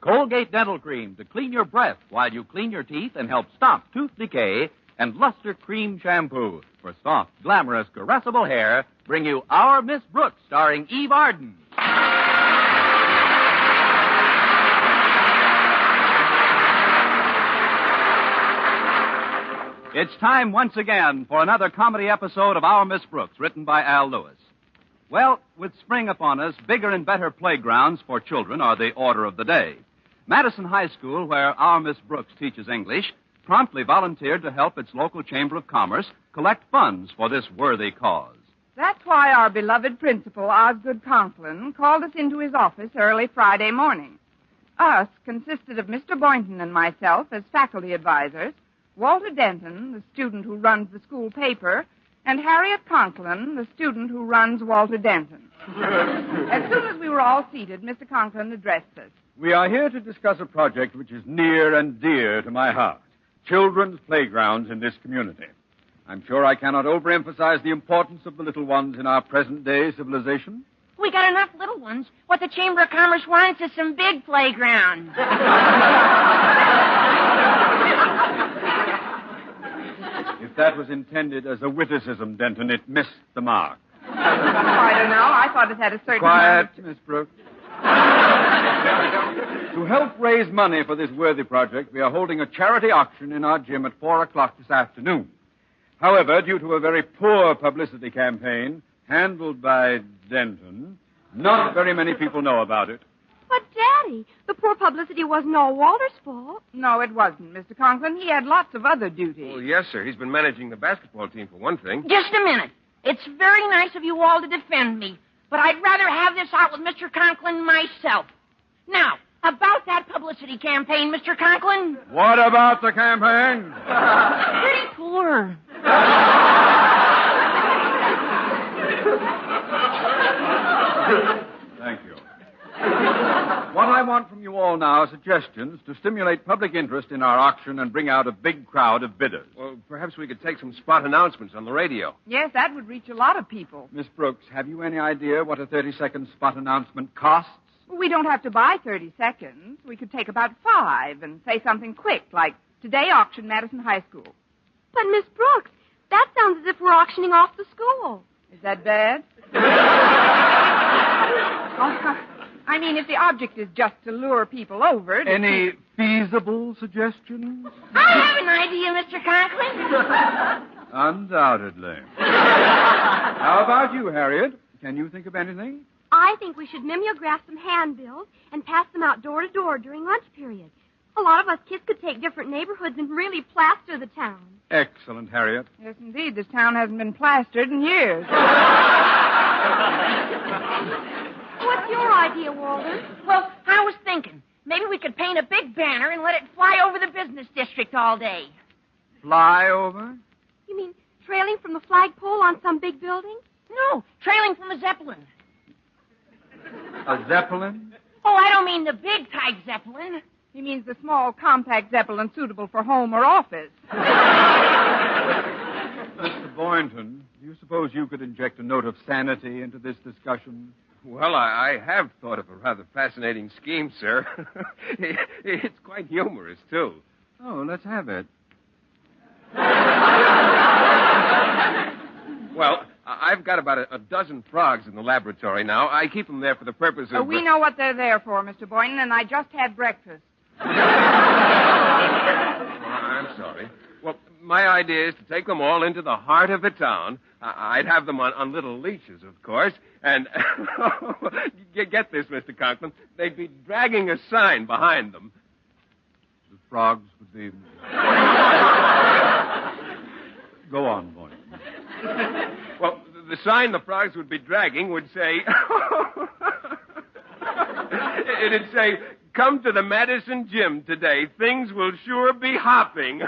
Colgate Dental Cream to clean your breath while you clean your teeth and help stop tooth decay. And Luster Cream Shampoo for soft, glamorous, caressable hair bring you Our Miss Brooks, starring Eve Arden. It's time once again for another comedy episode of Our Miss Brooks, written by Al Lewis. Well, with spring upon us, bigger and better playgrounds for children are the order of the day. Madison High School, where Our Miss Brooks teaches English, promptly volunteered to help its local Chamber of Commerce collect funds for this worthy cause. That's why our beloved principal, Osgood Conklin, called us into his office early Friday morning. Us consisted of Mr. Boynton and myself as faculty advisors, Walter Denton, the student who runs the school paper, and Harriet Conklin, the student who runs Walter Denton. As soon as we were all seated, Mr. Conklin addressed us. We are here to discuss a project which is near and dear to my heart. Children's playgrounds in this community. I'm sure I cannot overemphasize the importance of the little ones in our present-day civilization. We got enough little ones. What the Chamber of Commerce wants is some big playgrounds. If that was intended as a witticism, Denton, it missed the mark. I don't know. I thought it had a certain... Quiet, Miss Brooks. To help raise money for this worthy project, we are holding a charity auction in our gym at 4 o'clock this afternoon. However, due to a very poor publicity campaign handled by Denton, not very many people know about it. But, Daddy, the poor publicity wasn't all Walter's fault. No, it wasn't, Mr. Conklin. He had lots of other duties. Well, yes, sir. He's been managing the basketball team, for one thing. Just a minute. It's very nice of you all to defend me, but I'd rather have this out with Mr. Conklin myself. Now, about that publicity campaign, Mr. Conklin. What about the campaign? Pretty poor. Thank you. What I want from you all now are suggestions to stimulate public interest in our auction and bring out a big crowd of bidders. Well, perhaps we could take some spot announcements on the radio. Yes, that would reach a lot of people. Miss Brooks, have you any idea what a 30-second spot announcement costs? We don't have to buy 30 seconds. We could take about 5 and say something quick, like, today auction Madison High School. But, Miss Brooks, that sounds as if we're auctioning off the school. Is that bad? I mean, if the object is just to lure people over... Any feasible suggestions? I have an idea, Mr. Conklin. Undoubtedly. How about you, Harriet? Can you think of anything? I think we should mimeograph some handbills and pass them out door to door during lunch period. A lot of us kids could take different neighborhoods and really plaster the town. Excellent, Harriet. Yes, indeed. This town hasn't been plastered in years. What's your idea, Walter? Well, I was thinking, maybe we could paint a big banner and let it fly over the business district all day. Fly over? You mean trailing from the flagpole on some big building? No, trailing from a Zeppelin. A Zeppelin? Oh, I don't mean the big type Zeppelin. He means the small, compact Zeppelin suitable for home or office. Mr. Boynton, do you suppose you could inject a note of sanity into this discussion? Well, I have thought of a rather fascinating scheme, sir. It's quite humorous, too. Oh, let's have it. Well, I've got about a dozen frogs in the laboratory now. I keep them there for the purpose of... We know what they're there for, Mr. Boynton, and I just had breakfast. I'm sorry. Well, my idea is to take them all into the heart of the town. I'd have them on little leashes, of course. And get this, Mr. Conklin. They'd be dragging a sign behind them. The frogs would be... Go on, Boynton. Well, the sign the frogs would be dragging would say... It'd say, come to the Madison Gym today. Things will sure be hopping.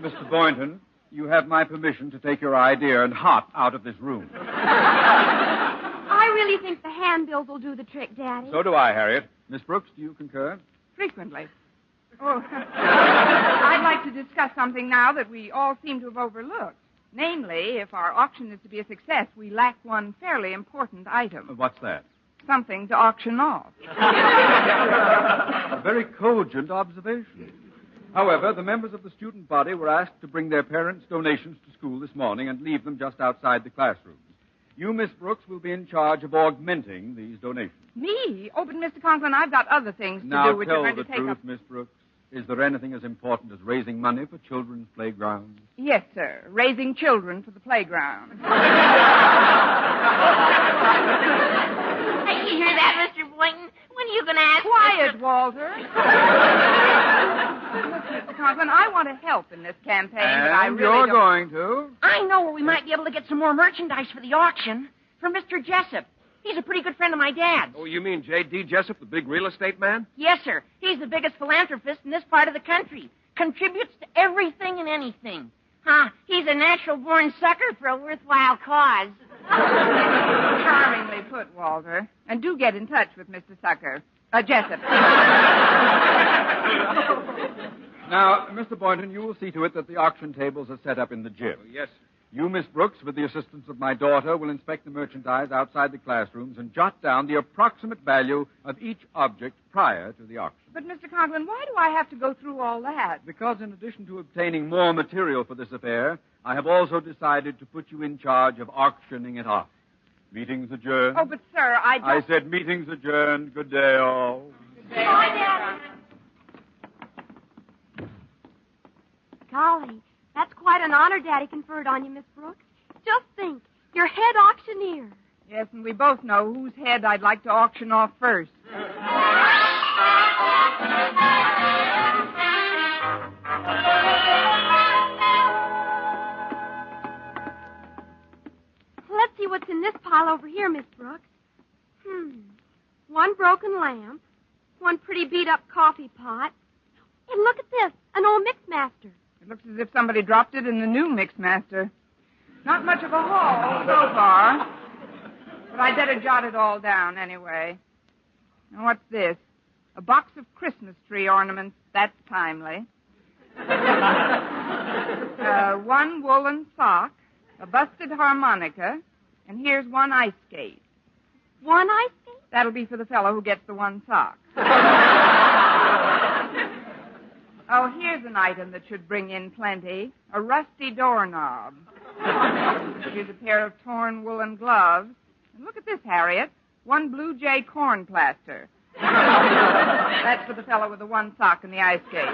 Mr. Boynton, you have my permission to take your idea and hop out of this room. I really think the handbills will do the trick, Daddy. So do I, Harriet. Miss Brooks, do you concur? Frequently. Oh, I'd like to discuss something now that we all seem to have overlooked. Namely, if our auction is to be a success, we lack one fairly important item. What's that? Something to auction off. A very cogent observation. However, the members of the student body were asked to bring their parents' donations to school this morning and leave them just outside the classrooms. You, Miss Brooks, will be in charge of augmenting these donations. Me? Oh, but Mr. Conklin, I've got other things to Now, do which are tell going the to take truth, up... Miss Brooks. Is there anything as important as raising money for children's playgrounds? Yes, sir. Raising children for the playground. You hear that, Mr. Boynton? When are you going to ask... Quiet, Walter. Look, Mr. Conklin, I want to help in this campaign, but I And really you're don't... going to? I know where we might be able to get some more merchandise for the auction. From Mr. Jessup. He's a pretty good friend of my dad's. Oh, you mean J.D. Jessup, the big real estate man? Yes, sir. He's the biggest philanthropist in this part of the country. Contributes to everything and anything. He's a natural-born sucker for a worthwhile cause. Charmingly put, Walter. And do get in touch with Mr. Jessup. Now, Mr. Boynton, you will see to it that the auction tables are set up in the gym. Oh, yes, sir. You, Miss Brooks, with the assistance of my daughter, will inspect the merchandise outside the classrooms and jot down the approximate value of each object prior to the auction. But, Mr. Conklin, why do I have to go through all that? Because in addition to obtaining more material for this affair, I have also decided to put you in charge of auctioning it off. Meeting's adjourned. Oh, but, sir, I said meeting's adjourned. Good day, all. Good day. Bye, Daddy. Golly, that's quite an honor Daddy conferred on you, Miss Brooks. Just think, you're head auctioneer. Yes, and we both know whose head I'd like to auction off first. Let's see what's in this pile over here, Miss Brooks. One broken lamp, one pretty beat-up coffee pot, and look at this, an old Mixmaster. It looks as if somebody dropped it in the new Mixmaster. Not much of a haul so far, but I'd better jot it all down anyway. Now, what's this? A box of Christmas tree ornaments. That's timely. One woolen sock, a busted harmonica, and here's one ice skate. One ice skate? That'll be for the fellow who gets the one sock. Oh, here's an item that should bring in plenty. A rusty doorknob. Here's a pair of torn woolen gloves. And look at this, Harriet. One Blue Jay corn plaster. That's for the fellow with the one sock and the ice skate.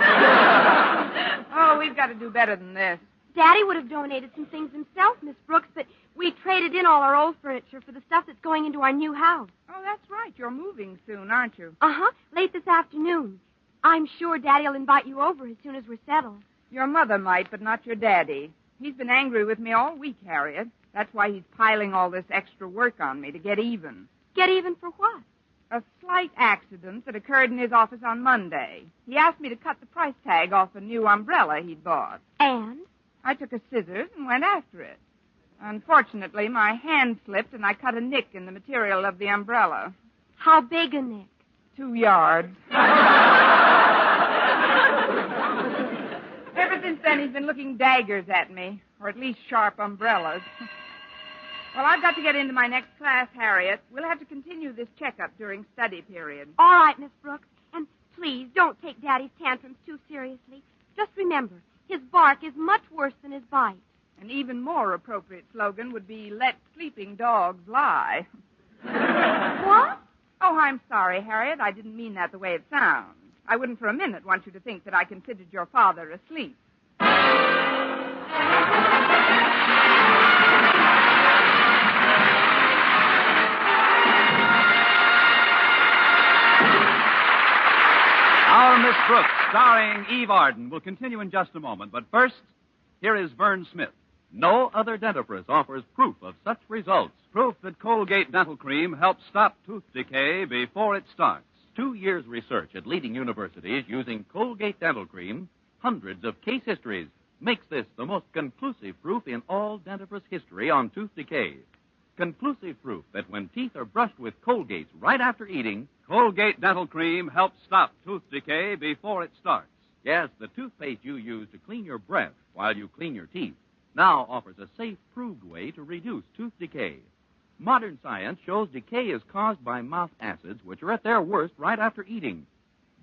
Oh, we've got to do better than this. Daddy would have donated some things himself, Miss Brooks, but we traded in all our old furniture for the stuff that's going into our new house. Oh, that's right. You're moving soon, aren't you? Uh-huh. Late this afternoon. I'm sure Daddy'll invite you over as soon as we're settled. Your mother might, but not your daddy. He's been angry with me all week, Harriet. That's why he's piling all this extra work on me, to get even. Get even for what? A slight accident that occurred in his office on Monday. He asked me to cut the price tag off a new umbrella he'd bought. And? I took a scissors and went after it. Unfortunately, my hand slipped and I cut a nick in the material of the umbrella. How big a nick? 2 yards. Ever since then, he's been looking daggers at me, or at least sharp umbrellas. Well, I've got to get into my next class, Harriet. We'll have to continue this checkup during study period. All right, Miss Brooks. And please don't take Daddy's tantrums too seriously. Just remember, his bark is much worse than his bite. An even more appropriate slogan would be, let sleeping dogs lie. What? Oh, I'm sorry, Harriet. I didn't mean that the way it sounds. I wouldn't for a minute want you to think that I considered your father asleep. Our Miss Brooks, starring Eve Arden, will continue in just a moment. But first, here is Vern Smith. No other dentifrice offers proof of such results. Proof that Colgate Dental Cream helps stop tooth decay before it starts. 2 years' research at leading universities using Colgate Dental Cream, hundreds of case histories, makes this the most conclusive proof in all dentifrice history on tooth decay. Conclusive proof that when teeth are brushed with Colgate right after eating, Colgate Dental Cream helps stop tooth decay before it starts. Yes, the toothpaste you use to clean your breath while you clean your teeth. now offers a safe, proved way to reduce tooth decay. Modern science shows decay is caused by mouth acids, which are at their worst right after eating.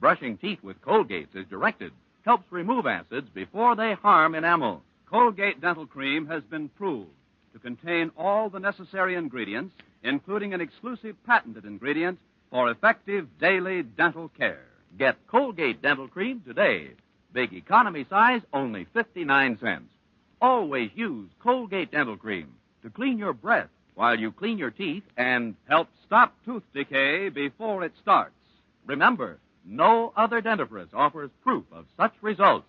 Brushing teeth with Colgate as directed helps remove acids before they harm enamel. Colgate Dental Cream has been proved to contain all the necessary ingredients, including an exclusive patented ingredient for effective daily dental care. Get Colgate Dental Cream today. Big economy size, only 59 cents. Always use Colgate Dental Cream to clean your breath while you clean your teeth and help stop tooth decay before it starts. Remember, no other dentifrice offers proof of such results.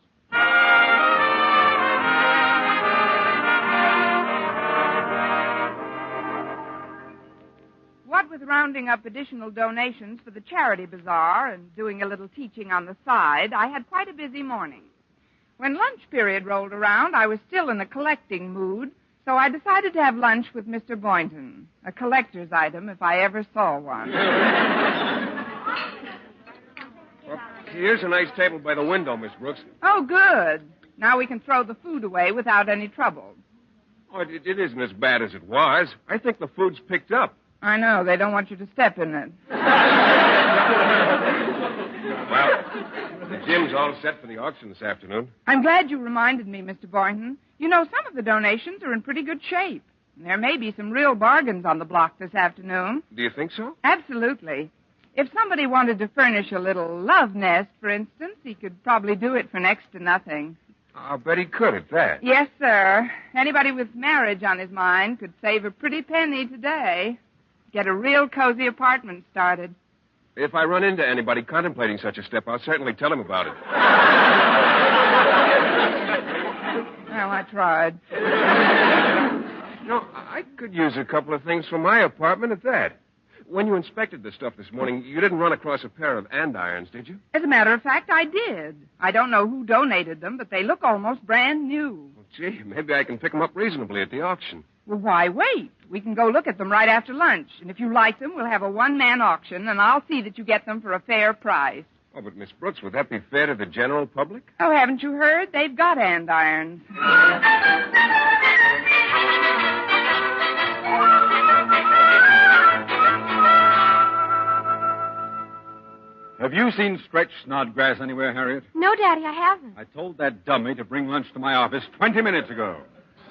What with rounding up additional donations for the charity bazaar and doing a little teaching on the side, I had quite a busy morning. When lunch period rolled around, I was still in a collecting mood, so I decided to have lunch with Mr. Boynton, a collector's item if I ever saw one. Well, here's a nice table by the window, Miss Brooks. Oh, good. Now we can throw the food away without any trouble. Oh, it isn't as bad as it was. I think the food's picked up. I know. They don't want you to step in it. Well, the gym's all set for the auction this afternoon. I'm glad you reminded me, Mr. Boynton. You know, some of the donations are in pretty good shape. And there may be some real bargains on the block this afternoon. Do you think so? Absolutely. If somebody wanted to furnish a little love nest, for instance, he could probably do it for next to nothing. I'll bet he could at that. Yes, sir. Anybody with marriage on his mind could save a pretty penny today. Get a real cozy apartment started. If I run into anybody contemplating such a step, I'll certainly tell him about it. Well, I tried. No, I could use a couple of things from my apartment at that. When you inspected the stuff this morning, you didn't run across a pair of Andirons, did you? As a matter of fact, I did. I don't know who donated them, but they look almost brand new. Well, gee, maybe I can pick them up reasonably at the auction. Well, why wait? We can go look at them right after lunch. And if you like them, we'll have a one-man auction, and I'll see that you get them for a fair price. Oh, but Miss Brooks, would that be fair to the general public? Oh, haven't you heard? They've got andirons. Have you seen Stretch Snodgrass anywhere, Harriet? No, Daddy, I haven't. I told that dummy to bring lunch to my office 20 minutes ago.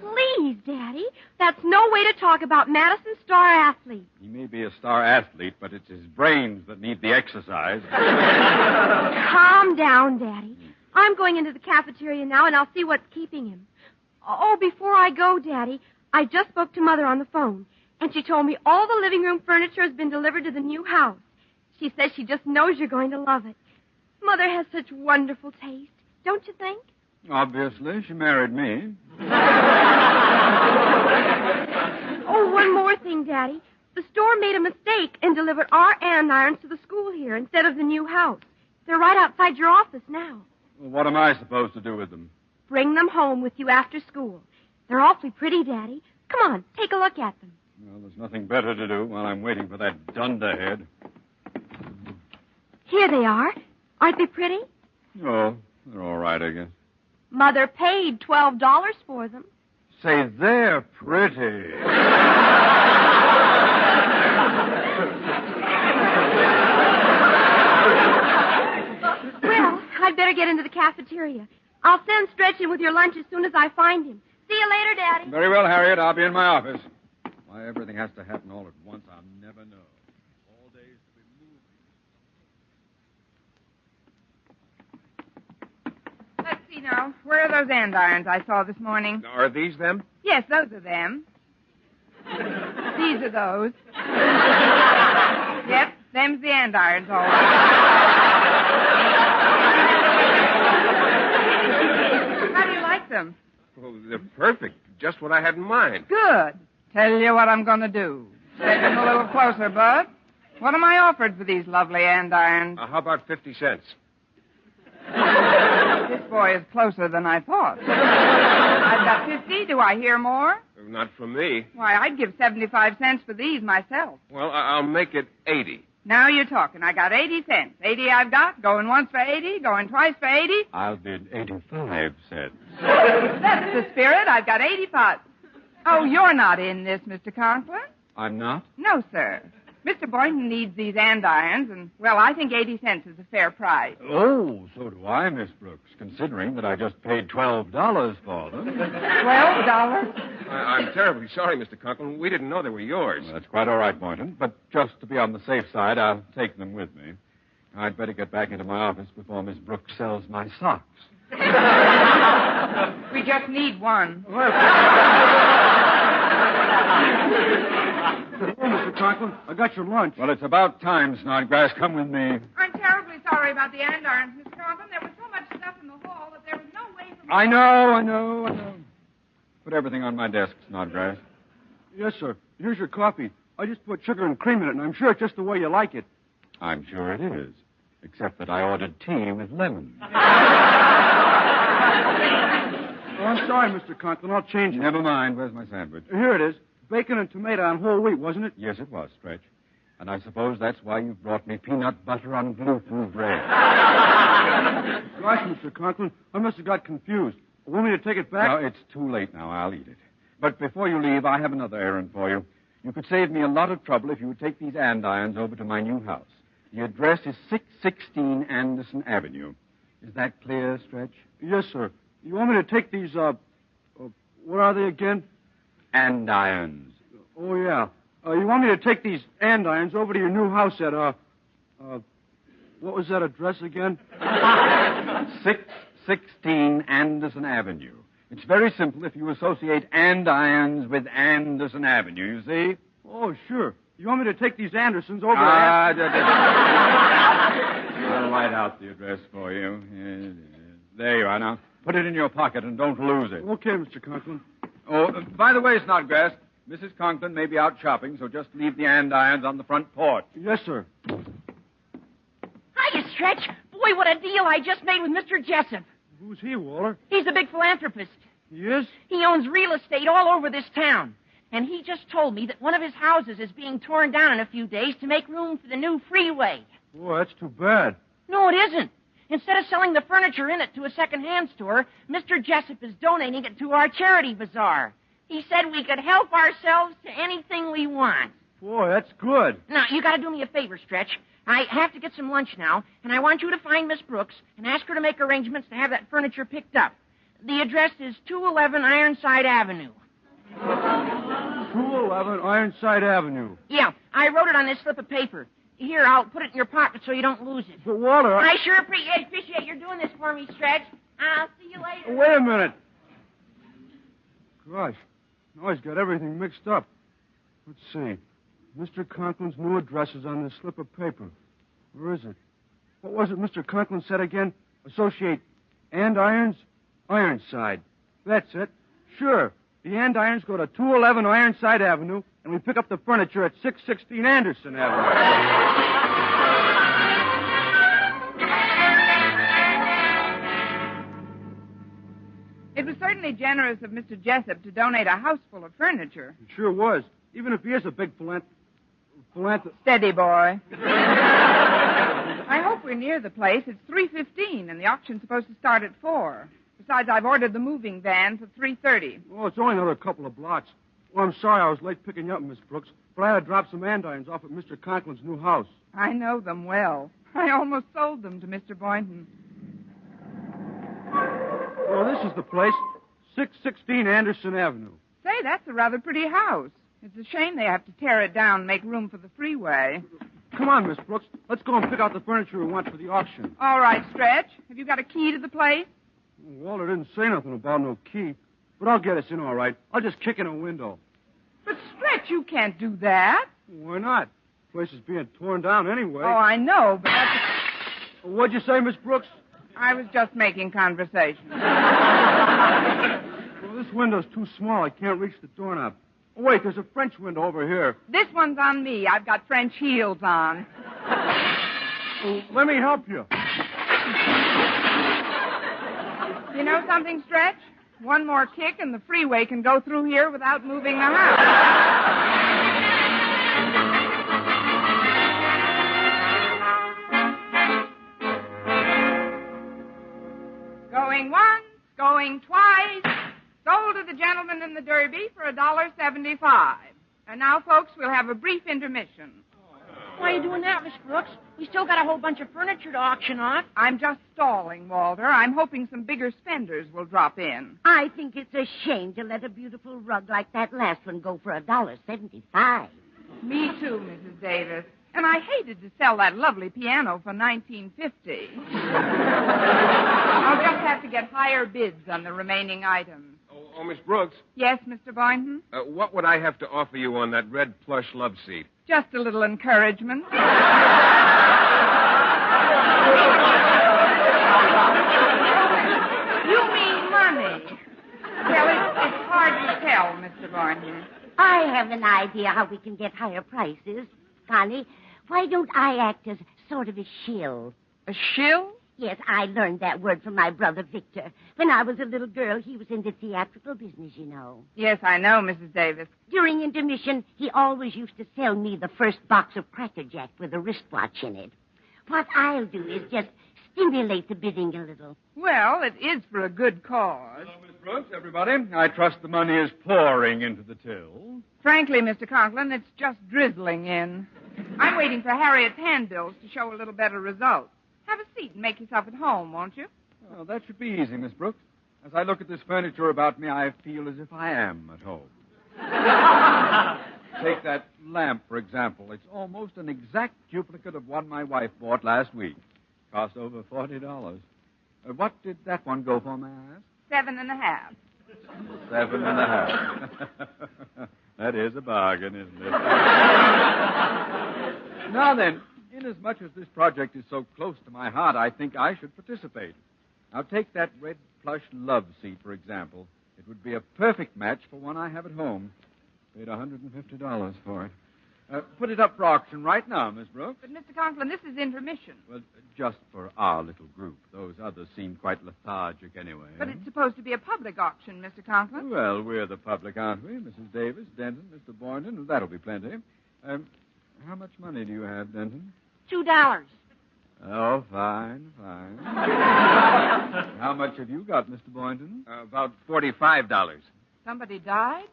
Please, Daddy. That's no way to talk about Madison's star athlete. He may be a star athlete, but it's his brains that need the exercise. Calm down, Daddy. I'm going into the cafeteria now, and I'll see what's keeping him. Oh, before I go, Daddy, I just spoke to Mother on the phone, and she told me all the living room furniture has been delivered to the new house. She says she just knows you're going to love it. Mother has such wonderful taste, don't you think? Obviously, she married me. Oh, one more thing, Daddy. The store made a mistake and delivered our andirons to the school here instead of the new house. They're right outside your office now. Well, what am I supposed to do with them? Bring them home with you after school. They're awfully pretty, Daddy. Come on, take a look at them. Well, there's nothing better to do while I'm waiting for that dunderhead. Here they are. Aren't they pretty? Oh, they're all right, I guess. Mother paid $12 for them. Say, they're pretty. Well, I'd better get into the cafeteria. I'll send Stretch in with your lunch as soon as I find him. See you later, Daddy. Very well, Harriet. I'll be in my office. Why everything has to happen all at once, I'll never know. All days to be moving. Let's see now. Where are those andirons I saw this morning? Are these them? Yes, those are them. These are those. Yep, them's the andirons, all right. How do you like them? Well, they're perfect. Just what I had in mind. Good. Tell you what I'm going to do. Step in a little closer, Bud. What am I offered for these lovely andirons? How about 50 cents? This boy is closer than I thought. I've got 50. Do I hear more? Not from me. Why, I'd give 75 cents for these myself. Well, I'll make it 80. Now you're talking. I got 80 cents. 80 I've got. Going once for 80. Going twice for 80. I'll bid 85 cents. That's the spirit. I've got 85. Oh, you're not in this, Mr. Conklin? I'm not? No, sir. Mr. Boynton needs these andirons, and, well, I think 80 cents is a fair price. Oh, so do I, Miss Brooks, considering that I just paid $12 for them. $12? I'm terribly sorry, Mr. Conklin. We didn't know they were yours. Well, that's quite all right, Boynton. But just to be on the safe side, I'll take them with me. I'd better get back into my office before Miss Brooks sells my socks. We just need one. Mr. Conklin, I got your lunch. Well, it's about time, Snodgrass. Come with me. I'm terribly sorry about the andirons, Mr. Conklin. There was so much stuff in the hall that there was no way for me... I know. Put everything on my desk, Snodgrass. Yes, sir. Here's your coffee. I just put sugar and cream in it, and I'm sure it's just the way you like it. I'm sure it is. Except that I ordered tea with lemon. Oh, I'm sorry, Mr. Conklin. I'll change it. Never mind. Where's my sandwich? Here it is. Bacon and tomato on whole wheat, wasn't it? Yes, it was, Stretch. And I suppose that's why you've brought me peanut butter on gluten bread. Gosh, Mr. Conklin, I must have got confused. Want me to take it back? No, it's too late now. I'll eat it. But before you leave, I have another errand for you. You could save me a lot of trouble if you would take these andirons over to my new house. The address is 616 Anderson Avenue. Is that clear, Stretch? Yes, sir. You want me to take these, what are they again? Andirons. Oh, yeah. You want me to take these andirons over to your new house at, what was that address again? 616 Anderson Avenue. It's very simple if you associate andirons with Anderson Avenue, you see? Oh, sure. You want me to take these Andersons over I'll write out the address for you. There you are. Now, put it in your pocket and don't lose it. Okay, Mr. Conklin. Oh, by the way, Snodgrass, Mrs. Conklin may be out shopping, so just leave the andirons on the front porch. Yes, sir. Hiya, Stretch. Boy, what a deal I just made with Mr. Jessup. Who's he, Walter? He's a big philanthropist. He is? He owns real estate all over this town. And he just told me that one of his houses is being torn down in a few days to make room for the new freeway. Boy, that's too bad. No, it isn't. Instead of selling the furniture in it to a second-hand store, Mr. Jessup is donating it to our charity bazaar. He said we could help ourselves to anything we want. Boy, that's good. Now, you got to do me a favor, Stretch. I have to get some lunch now, and I want you to find Miss Brooks and ask her to make arrangements to have that furniture picked up. The address is 211 Ironside Avenue. 211 Ironside Avenue. Yeah, I wrote it on this slip of paper. Here, I'll put it in your pocket so you don't lose it. But, Walter, I sure appreciate you doing this for me, Stretch. I'll see you later. Wait a minute. Gosh, now he's got everything mixed up. Let's see. Mr. Conklin's new address is on this slip of paper. Where is it? What was it Mr. Conklin said again? Associate andirons? Ironside. That's it. Sure. The andirons go to 211 Ironside Avenue, and we pick up the furniture at 616 Anderson Avenue. It was certainly generous of Mr. Jessup to donate a house full of furniture. It sure was. Even if he is a big Steady, boy. I hope we're near the place. It's 3:15, and the auction's supposed to start at 4. Besides, I've ordered the moving van for 3:30. Oh, it's only another couple of blocks. Well, I'm sorry I was late picking you up, Miss Brooks, but I had to drop some andirons off at Mr. Conklin's new house. I know them well. I almost sold them to Mr. Boynton. Oh, this is the place. 616 Anderson Avenue. Say, that's a rather pretty house. It's a shame they have to tear it down and make room for the freeway. Come on, Miss Brooks. Let's go and pick out the furniture we want for the auction. All right, Stretch. Have you got a key to the place? Walter didn't say nothing about no key, but I'll get us in all right. I'll just kick in a window. But, Stretch, you can't do that. Why not? The place is being torn down anyway. Oh, I know, but that's... What'd you say, Miss Brooks? I was just making conversation. Well, this window's too small. I can't reach the doorknob. Oh, wait, there's a French window over here. This one's on me. I've got French heels on. Well, let me help you. You know something, Stretch? One more kick and the freeway can go through here without moving the house. $2.75. And now, folks, we'll have a brief intermission. Why are you doing that, Miss Brooks? We still got a whole bunch of furniture to auction off. I'm just stalling, Walter. I'm hoping some bigger spenders will drop in. I think it's a shame to let a beautiful rug like that last one go for $1.75. Me too, Mrs. Davis. And I hated to sell that lovely piano for $19.50. I'll just have to get higher bids on the remaining items. Oh, Miss Brooks, Yes, Mr. Boynton? what would I have to offer you on that red plush love seat? Just a little encouragement. You mean money. Well, it's hard to tell, Mr. Boynton. I have an idea how we can get higher prices. Connie, why don't I act as sort of a shill? A shill? Yes, I learned that word from my brother Victor. When I was a little girl, he was in the theatrical business, you know. Yes, I know, Mrs. Davis. During intermission, he always used to sell me the first box of Cracker Jack with a wristwatch in it. What I'll do is just stimulate the bidding a little. Well, it is for a good cause. Hello, Miss Brooks, everybody. I trust the money is pouring into the till. Frankly, Mr. Conklin, it's just drizzling in. I'm waiting for Harriet's handbills to show a little better results. Have a seat and make yourself at home, won't you? Well, that should be easy, Miss Brooks. As I look at this furniture about me, I feel as if I am at home. Take that lamp, for example. It's almost an exact duplicate of one my wife bought last week. Cost over $40. What did that one go for, may I ask? $7.50. $7.50. That is a bargain, isn't it? Now then, inasmuch as this project is so close to my heart, I think I should participate. Now, take that red plush love seat, for example. It would be a perfect match for one I have at home. Paid $150 for it. Put it up for auction right now, Miss Brooks. But, Mr. Conklin, this is intermission. Well, just for our little group. Those others seem quite lethargic anyway. But it's supposed to be a public auction, Mr. Conklin. Well, we're the public, aren't we? Mrs. Davis, Denton, Mr. Boynton. That'll be plenty. How much money do you have, Denton? $2. Oh, fine. How much have you got, Mr. Boynton? About $45. Somebody died?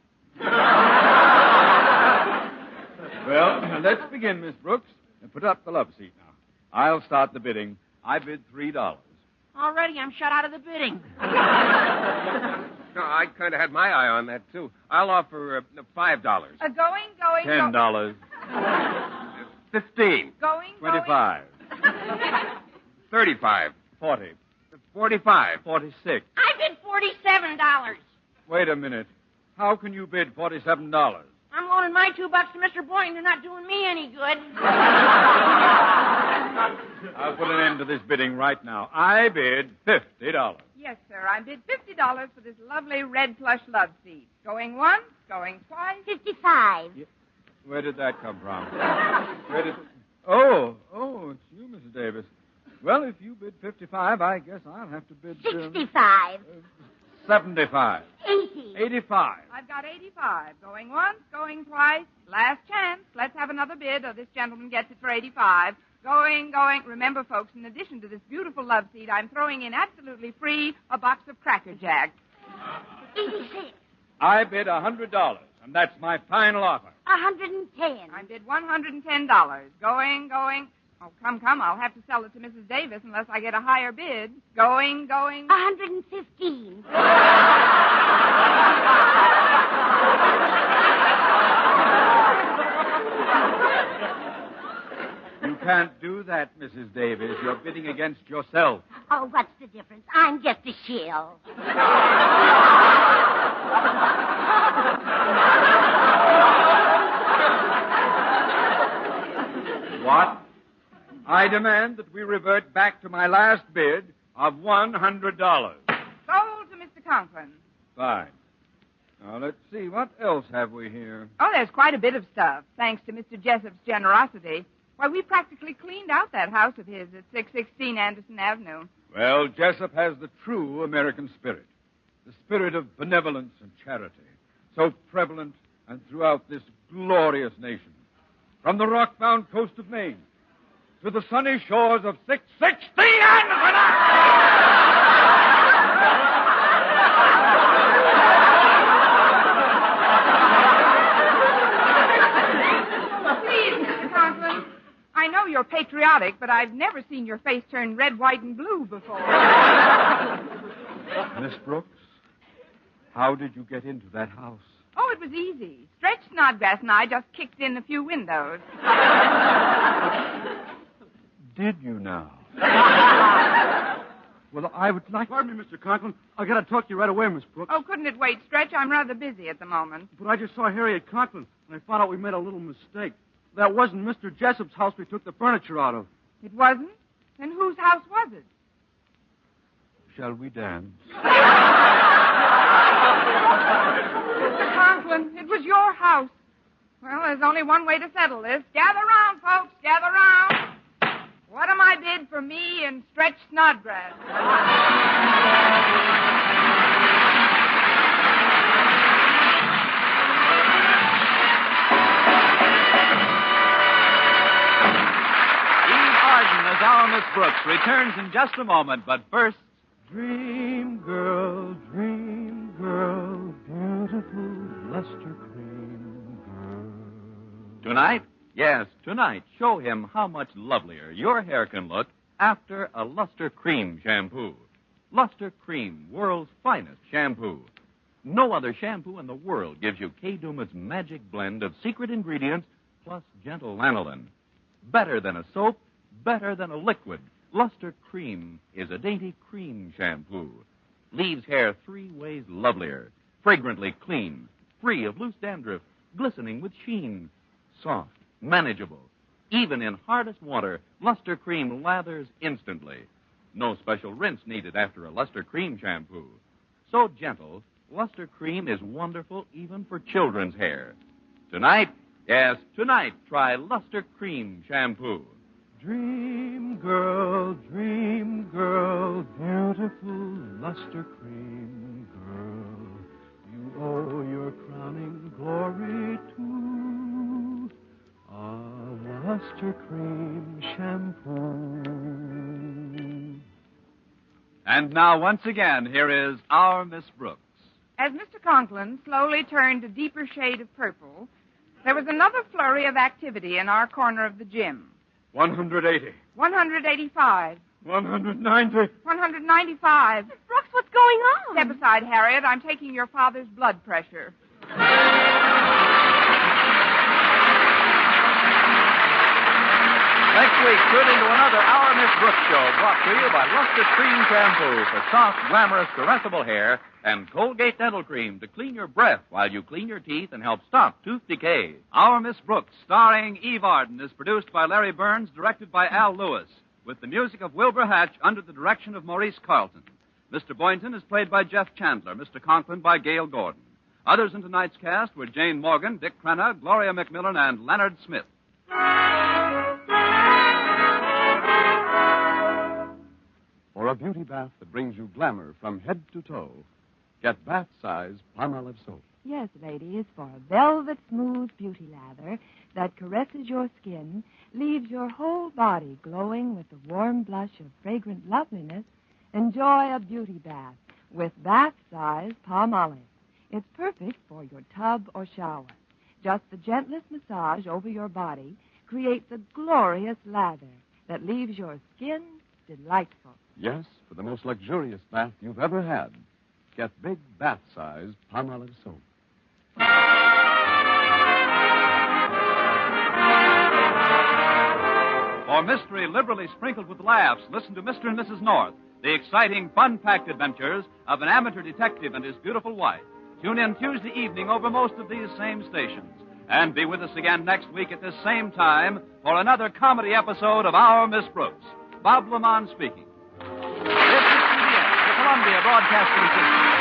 Well, let's begin, Miss Brooks. Put up the love seat now. I'll start the bidding. I bid $3. Already, I'm shut out of the bidding. No, I kind of had my eye on that, too. I'll offer $5. Going. $10. 15. Going. 25. 35. 40. 45. 46. I bid $47. Wait a minute. How can you bid $47? I'm loaning my $2 to Mr. Boynton. They're not doing me any good. I'll put an end to this bidding right now. I bid $50. Yes, sir. I bid $50 for this lovely red plush love seat. Going once, going twice. 55. Where did that come from? Oh, it's you, Mrs. Davis. Well, if you bid 55, I guess I'll have to bid... 65. 75. 80. 85. I've got 85. Going once, going twice. Last chance. Let's have another bid, or this gentleman gets it for 85. Going. Remember, folks, in addition to this beautiful love seat, I'm throwing in absolutely free a box of Cracker Jack. 86. I bid $100, and that's my final offer. 110. I bid $110. Going. Oh, come. I'll have to sell it to Mrs. Davis unless I get a higher bid. Going. 115. You can't do that, Mrs. Davis. You're bidding against yourself. Oh, what's the difference? I'm just a shill. What? I demand that we revert back to my last bid of $100. Sold to Mr. Conklin. Fine. Now, let's see. What else have we here? Oh, there's quite a bit of stuff, thanks to Mr. Jessup's generosity. Why, we practically cleaned out that house of his at 616 Anderson Avenue. Well, Jessup has the true American spirit. The spirit of benevolence and charity. So prevalent and throughout this glorious nation. From the rock-bound coast of Maine to the sunny shores of 616 Anderson Avenue! I know you're patriotic, but I've never seen your face turn red, white, and blue before. Miss Brooks, how did you get into that house? Oh, it was easy. Stretch Snodgrass and I just kicked in a few windows. Did you now? Well, I would like... Pardon me, Mr. Conklin. I got to talk to you right away, Miss Brooks. Oh, couldn't it wait, Stretch? I'm rather busy at the moment. But I just saw Harriet Conklin, and I found out we made a little mistake. That wasn't Mr. Jessup's house we took the furniture out of. It wasn't? Then whose house was it? Shall we dance? Mr. Conklin, it was your house. Well, there's only one way to settle this. Gather round, folks. Gather round. What am I bid for me and Stretch Snodgrass? Eve Arden as our Miss Brooks returns in just a moment, but first... Dream girl, beautiful luster cream girl. Tonight? Yes, tonight, show him how much lovelier your hair can look after a Luster Cream shampoo. Luster Cream, world's finest shampoo. No other shampoo in the world gives you Kay Duma's magic blend of secret ingredients plus gentle lanolin. Better than a soap, better than a liquid. Luster Cream is a dainty cream shampoo. Leaves hair 3 ways lovelier. Fragrantly clean, free of loose dandruff, glistening with sheen. Soft, manageable. Even in hardest water, Luster Cream lathers instantly. No special rinse needed after a Luster Cream shampoo. So gentle, Luster Cream is wonderful even for children's hair. Tonight, yes, tonight, try Luster Cream shampoo. Dream girl, beautiful luster cream girl. You owe your crowning glory to a luster cream shampoo. And now, once again, here is our Miss Brooks. As Mr. Conklin slowly turned a deeper shade of purple, there was another flurry of activity in our corner of the gym. 180. 185. 190. 195. Brooks, what's going on? Step aside, Harriet. I'm taking your father's blood pressure. Next week, tune into another Our Miss Brooks show brought to you by Luster Cream Shampoo for soft, glamorous, caressable hair and Colgate Dental Cream to clean your breath while you clean your teeth and help stop tooth decay. Our Miss Brooks, starring Eve Arden, is produced by Larry Burns, directed by Al Lewis, with the music of Wilbur Hatch under the direction of Maurice Carlton. Mr. Boynton is played by Jeff Chandler, Mr. Conklin by Gail Gordon. Others in tonight's cast were Jane Morgan, Dick Crenna, Gloria McMillan, and Leonard Smith. For a beauty bath that brings you glamour from head to toe, get bath-size Palmolive soap. Yes, ladies, for a velvet smooth beauty lather that caresses your skin, leaves your whole body glowing with the warm blush of fragrant loveliness, enjoy a beauty bath with bath-size Palmolive. It's perfect for your tub or shower. Just the gentlest massage over your body creates a glorious lather that leaves your skin delightful. Yes, for the most luxurious bath you've ever had, get big bath-size Palmolive soap. For mystery liberally sprinkled with laughs, listen to Mr. and Mrs. North, the exciting, fun-packed adventures of an amateur detective and his beautiful wife. Tune in Tuesday evening over most of these same stations. And be with us again next week at this same time for another comedy episode of Our Miss Brooks. Bob Lamont speaking. This is CBS, the Columbia Broadcasting System.